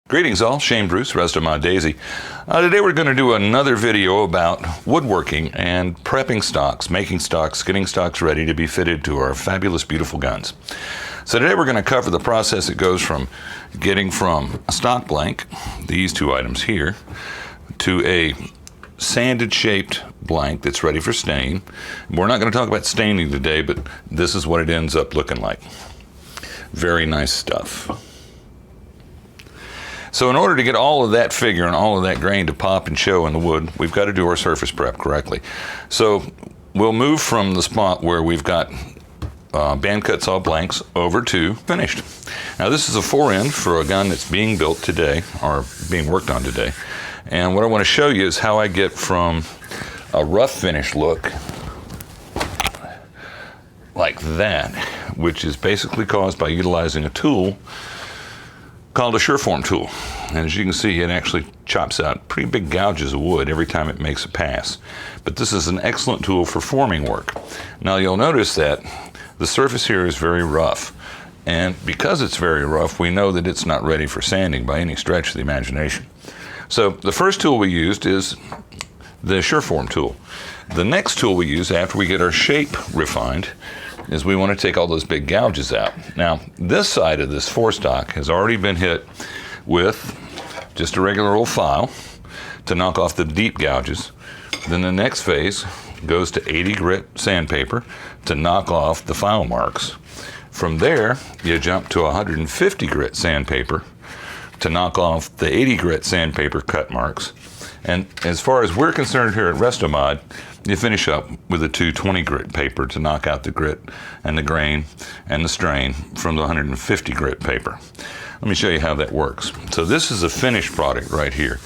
Greetings all, Shane Bruce, Restomod Daisy. Today we're going to do another video about woodworking and prepping stocks, making stocks, getting stocks ready to be fitted to our fabulous, beautiful guns. So today we're going to cover the process that goes from getting from a stock blank, these two items here, to a sanded shaped blank that's ready for stain. We're not going to talk about staining today, but this is what it ends up looking like. Very nice stuff. So in order to get all of that figure and all of that grain to pop and show in the wood, we've got to do our surface prep correctly. So we'll move from the spot where we've got band cut saw blanks over to finished. Now this is a 4-end for a gun that's being built today, or being worked on today. And what I want to show you is how I get from a rough finish look like that, which is basically caused by utilizing a tool called a sureform tool. And as you can see, it actually chops out pretty big gouges of wood every time it makes a pass. But this is an excellent tool for forming work. Now you'll notice that the surface here is very rough. And because it's very rough, we know that it's not ready for sanding by any stretch of the imagination. So the first tool we used is the sureform tool. The next tool we use after we get our shape refined is we want to take all those big gouges out. Now, this side of this forestock has already been hit with just a regular old file to knock off the deep gouges. Then the next phase goes to 80 grit sandpaper to knock off the file marks. From there, you jump to 150 grit sandpaper to knock off the 80 grit sandpaper cut marks. And as far as we're concerned here at Restomod, you finish up with a 220 grit paper to knock out the grit and the grain and the strain from the 150 grit paper. Let me show you how that works. So this is a finished product right here.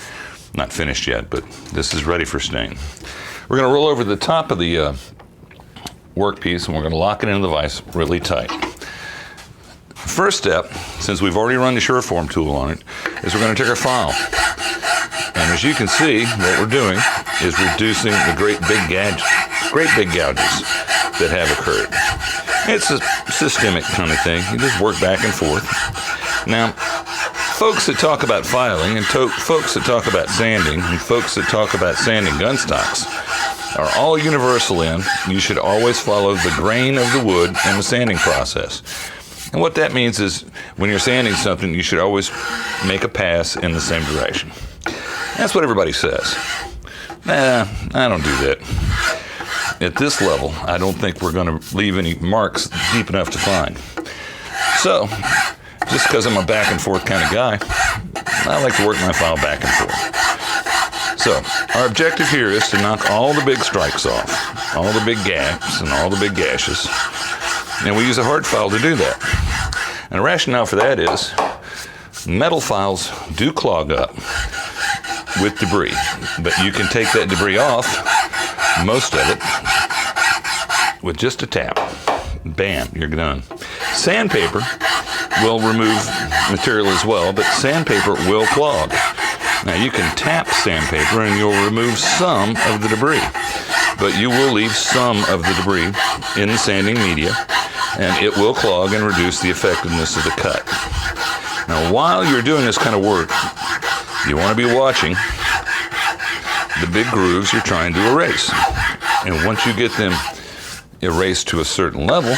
Not finished yet, but this is ready for stain. We're going to roll over the top of the workpiece and we're going to lock it into the vise really tight. First step, since we've already run the sureform tool on it, is we're going to take our file. And as you can see, what we're doing is reducing the great big gouges that have occurred. It's a systemic kind of thing. You just work back and forth. Now, folks that talk about filing and folks that talk about sanding and folks that talk about sanding gun stocks are all universal in you should always follow the grain of the wood in the sanding process. And what that means is when you're sanding something, you should always make a pass in the same direction. That's what everybody says. Nah, I don't do that. At this level, I don't think we're going to leave any marks deep enough to find. So, just because I'm a back and forth kind of guy, I like to work my file back and forth. So, our objective here is to knock all the big strikes off, all the big gaps and all the big gashes. And we use a hard file to do that. And the rationale for that is metal files do clog up with debris, but you can take that debris off, most of it, with just a tap. Bam, you're done. Sandpaper will remove material as well, but sandpaper will clog. Now you can tap sandpaper and you'll remove some of the debris, but you will leave some of the debris in the sanding media, and it will clog and reduce the effectiveness of the cut. Now while you're doing this kind of work, you want to be watching the big grooves you're trying to erase. And once you get them erased to a certain level,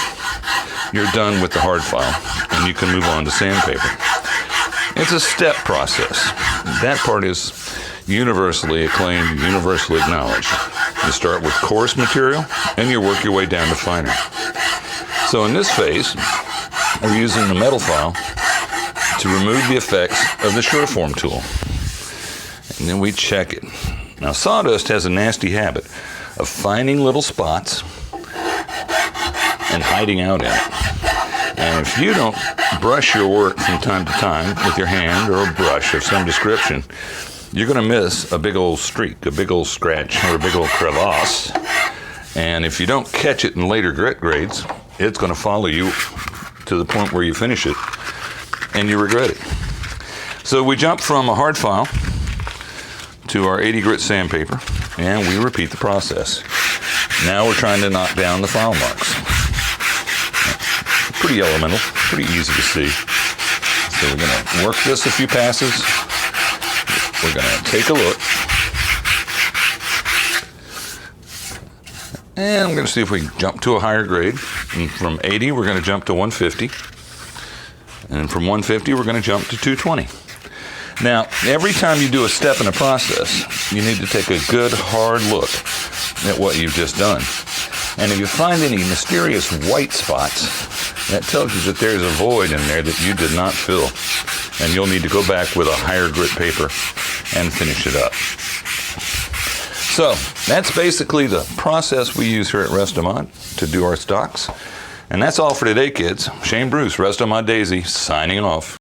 you're done with the hard file and you can move on to sandpaper. It's a step process. That part is universally acclaimed, universally acknowledged. You start with coarse material and you work your way down to finer. So in this phase, we're using the metal file to remove the effects of the sureform tool. And then we check it. Now sawdust has a nasty habit of finding little spots and hiding out in it. And if you don't brush your work from time to time with your hand or a brush of some description, you're going to miss a big old streak, a big old scratch, or a big old crevasse. And if you don't catch it in later grit grades, it's going to follow you to the point where you finish it and you regret it. So we jump from a hard file to our 80 grit sandpaper and we repeat the process. Now we're trying to knock down the file marks. Pretty elemental, pretty easy to see. So we're going to work this a few passes. We're going to take a look. And I'm going to see if we can jump to a higher grade. And from 80, we're going to jump to 150. And from 150, we're going to jump to 220. Now, every time you do a step in a process, you need to take a good, hard look at what you've just done. And if you find any mysterious white spots, that tells you that there's a void in there that you did not fill. And you'll need to go back with a higher grit paper and finish it up. So that's basically the process we use here at Restomod to do our stocks. And that's all for today, kids. Shane Bruce, Restomod Daisy, signing off.